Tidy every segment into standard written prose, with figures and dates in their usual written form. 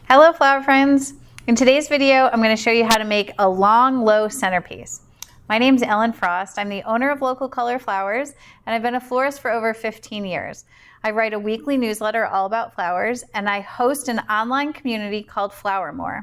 Hello flower friends! In today's video I'm going to show you how to make a long low centerpiece. My name is Ellen Frost. I'm the owner of Local Color Flowers and I've been a florist for over 15 years. I write a weekly newsletter all about flowers and I host an online community called FlowerMore.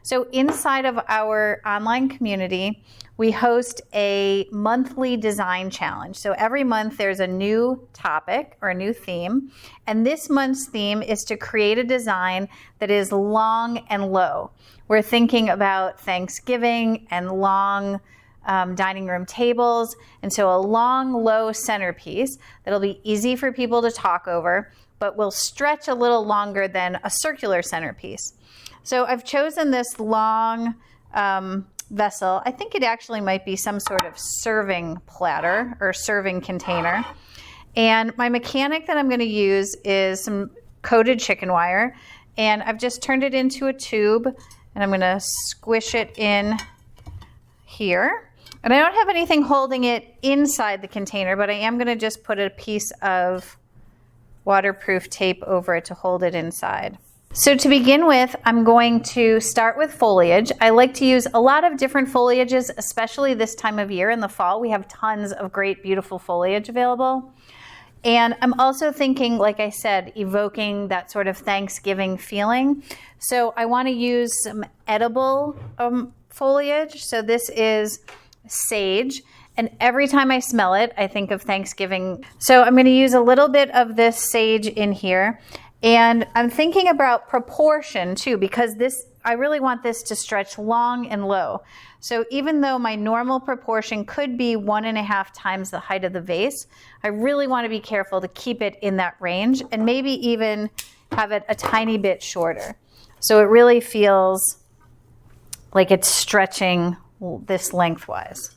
So inside of our online community we host a monthly design challenge. So every month there's a new topic or a new theme, and this month's theme is to create a design that is long and low. We're thinking about Thanksgiving and long dining room tables, and so a long low centerpiece that'll be easy for people to talk over, but will stretch a little longer than a circular centerpiece. So I've chosen this long vessel. I think it actually might be some sort of serving platter or serving container. And my mechanic that I'm going to use is some coated chicken wire. And I've just turned it into a tube and I'm going to squish it in here. And I don't have anything holding it inside the container, but I am going to just put a piece of waterproof tape over it to hold it inside. So to begin with, I'm going to start with foliage. I like to use a lot of different foliages, especially this time of year in the fall. We have tons of great, beautiful foliage available. And I'm also thinking, like I said, evoking that sort of Thanksgiving feeling. So I want to use some edible foliage. So this is sage. And every time I smell it, I think of Thanksgiving. So I'm going to use a little bit of this sage in here. And I'm thinking about proportion too, because I really want this to stretch long and low. So even though my normal proportion could be 1.5 times the height of the vase, I really want to be careful to keep it in that range and maybe even have it a tiny bit shorter. So it really feels like it's stretching this lengthwise.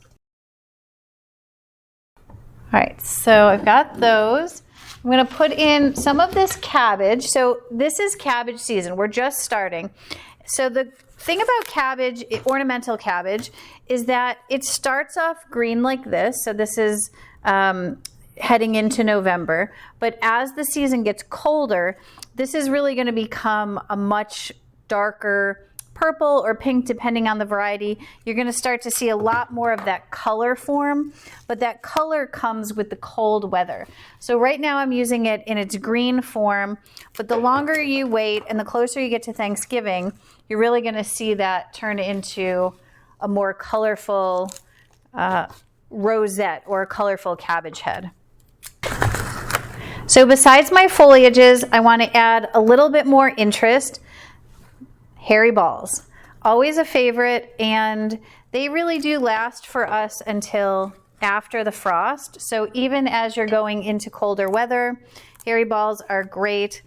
All right, so I've got those. I'm going to put in some of this cabbage. So this is cabbage season. We're just starting. So the thing about cabbage, ornamental cabbage, is that it starts off green like this. So this is heading into November. But as the season gets colder, this is really going to become a much darker purple or pink, depending on the variety. You're going to start to see a lot more of that color form, but that color comes with the cold weather. So right now I'm using it in its green form, but the longer you wait and the closer you get to Thanksgiving, you're really going to see that turn into a more colorful rosette or a colorful cabbage head. So besides my foliages, I want to add a little bit more interest. Hairy balls, always a favorite, and they really do last for us until after the frost. So even as you're going into colder weather, hairy balls are great.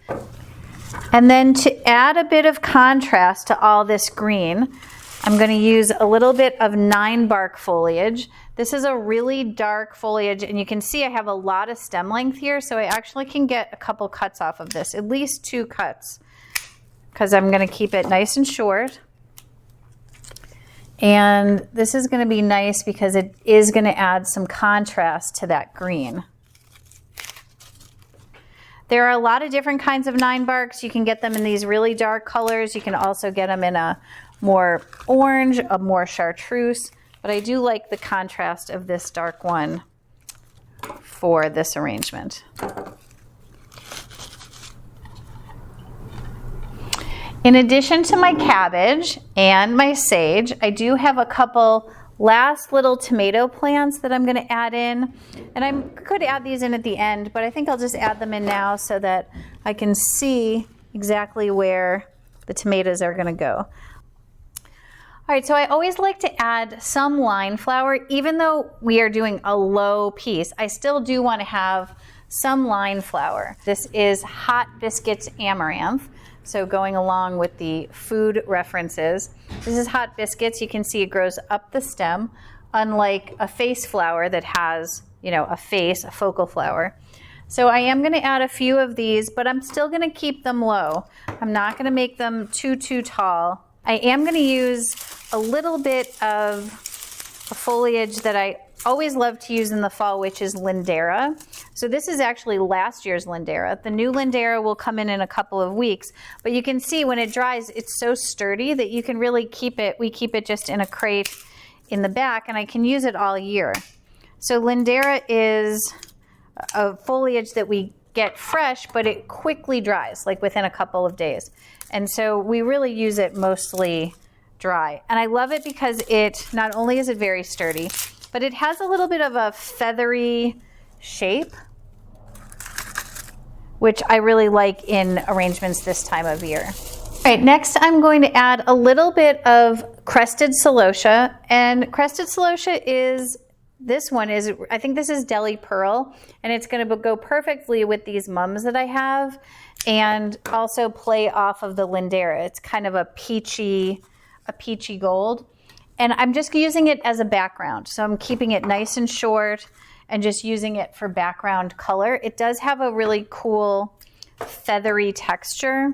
And then to add a bit of contrast to all this green, I'm going to use a little bit of 9-bark foliage. This is a really dark foliage, and you can see I have a lot of stem length here, so I actually can get a couple cuts off of this, at least 2 cuts. Because I'm going to keep it nice and short. And this is going to be nice because it is going to add some contrast to that green. There are a lot of different kinds of 9-barks. You can get them in these really dark colors. You can also get them in a more orange, a more chartreuse. But I do like the contrast of this dark one for this arrangement. In addition to my cabbage and my sage, I do have a couple last little tomato plants that I'm going to add in. And I could add these in at the end, but I think I'll just add them in now so that I can see exactly where the tomatoes are going to go. All right, so I always like to add some line flower. Even though we are doing a low piece, I still do want to have some line flower. This is Hot Biscuits Amaranth. So going along with the food references, this is Hot Biscuits. You can see it grows up the stem, unlike a face flower that has, a face, a focal flower. So I am going to add a few of these, but I'm still going to keep them low. I'm not going to make them too tall. I am going to use a little bit of a foliage that I always love to use in the fall, which is lindera. So this is actually last year's lindera. The new lindera will come in a couple of weeks, but you can see when it dries, it's so sturdy that you can really keep it. We keep it just in a crate in the back, and I can use it all year. So lindera is a foliage that we get fresh, but it quickly dries, like within a couple of days. And so we really use it mostly dry. And I love it because it not only is it very sturdy, but it has a little bit of a feathery shape, which I really like in arrangements this time of year. All right, next I'm going to add a little bit of crested celosia. And crested celosia is, this one is, I think this is Delhi Pearl, and it's going to go perfectly with these mums that I have and also play off of the lindera. It's kind of a peachy gold. And I'm just using it as a background. So I'm keeping it nice and short and just using it for background color. It does have a really cool feathery texture.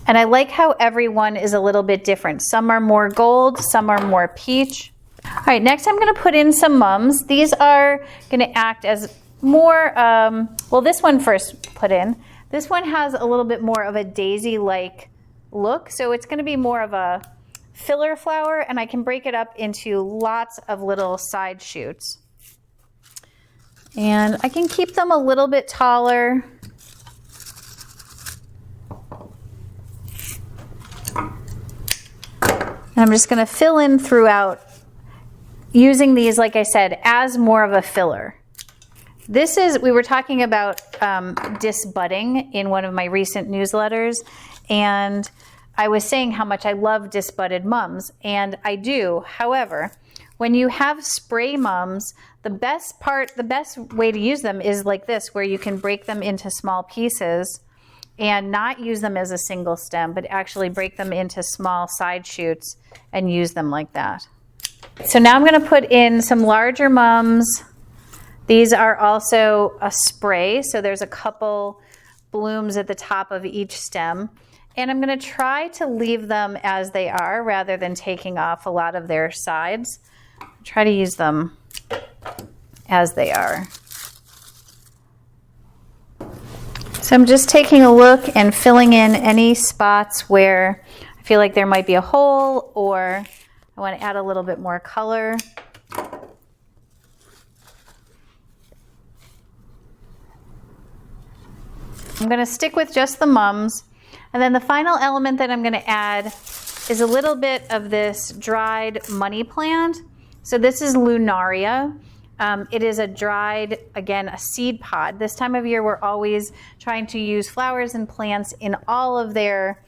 And I like how everyone is a little bit different. Some are more gold, some are more peach. All right, next I'm gonna put in some mums. These are gonna act as more, well, this one first put in. This one has a little bit more of a daisy-like look, so it's gonna be more of a filler flower, and I can break it up into lots of little side shoots. And I can keep them a little bit taller. And I'm just gonna fill in throughout, using these, like I said, as more of a filler. This is, we were talking about disbudding in one of my recent newsletters, and I was saying how much I love disbudded mums, and I do. However, when you have spray mums, the best way to use them is like this, where you can break them into small pieces and not use them as a single stem, but actually break them into small side shoots and use them like that. So now I'm gonna put in some larger mums. These are also a spray, so there's a couple blooms at the top of each stem. And I'm gonna try to leave them as they are rather than taking off a lot of their sides. Try to use them as they are. So I'm just taking a look and filling in any spots where I feel like there might be a hole or I want to add a little bit more color. I'm going to stick with just the mums. And then the final element that I'm going to add is a little bit of this dried money plant. So this is lunaria. It is a dried, again, a seed pod. This time of year, we're always trying to use flowers and plants in all of their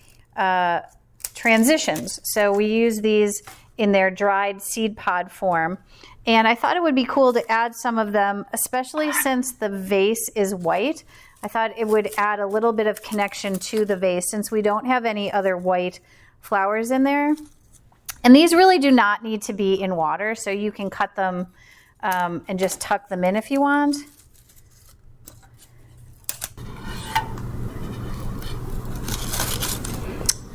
transitions. So we use these in their dried seed pod form. And I thought it would be cool to add some of them, especially since the vase is white. I thought it would add a little bit of connection to the vase since we don't have any other white flowers in there. And these really do not need to be in water, so you can cut them and just tuck them in if you want.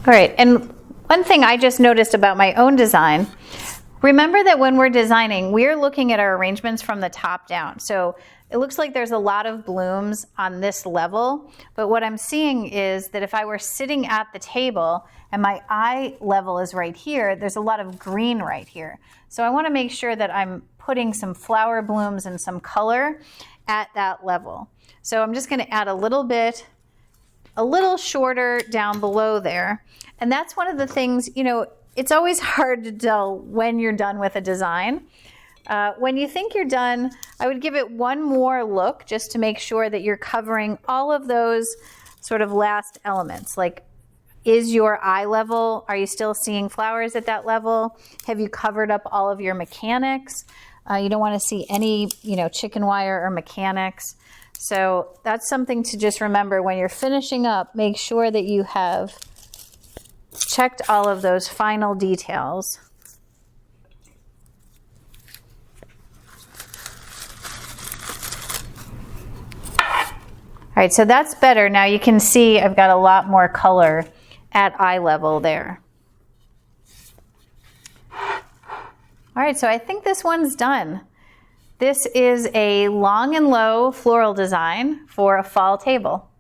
All right, and one thing I just noticed about my own design, remember that when we're designing, we're looking at our arrangements from the top down. So it looks like there's a lot of blooms on this level, but what I'm seeing is that if I were sitting at the table and my eye level is right here, there's a lot of green right here. So I want to make sure that I'm putting some flower blooms and some color at that level. So I'm just going to add a little bit, a little shorter down below there. And that's one of the things, you know, it's always hard to tell when you're done with a design. When you think you're done, I would give it one more look just to make sure that you're covering all of those sort of last elements. Like, is your eye level, are you still seeing flowers at that level? Have you covered up all of your mechanics? You don't want to see any, you know, chicken wire or mechanics. So that's something to just remember when you're finishing up. Make sure that you have checked all of those final details. All right, so that's better. Now you can see I've got a lot more color at eye level there. All right, so I think this one's done. This is a long and low floral design for a fall table.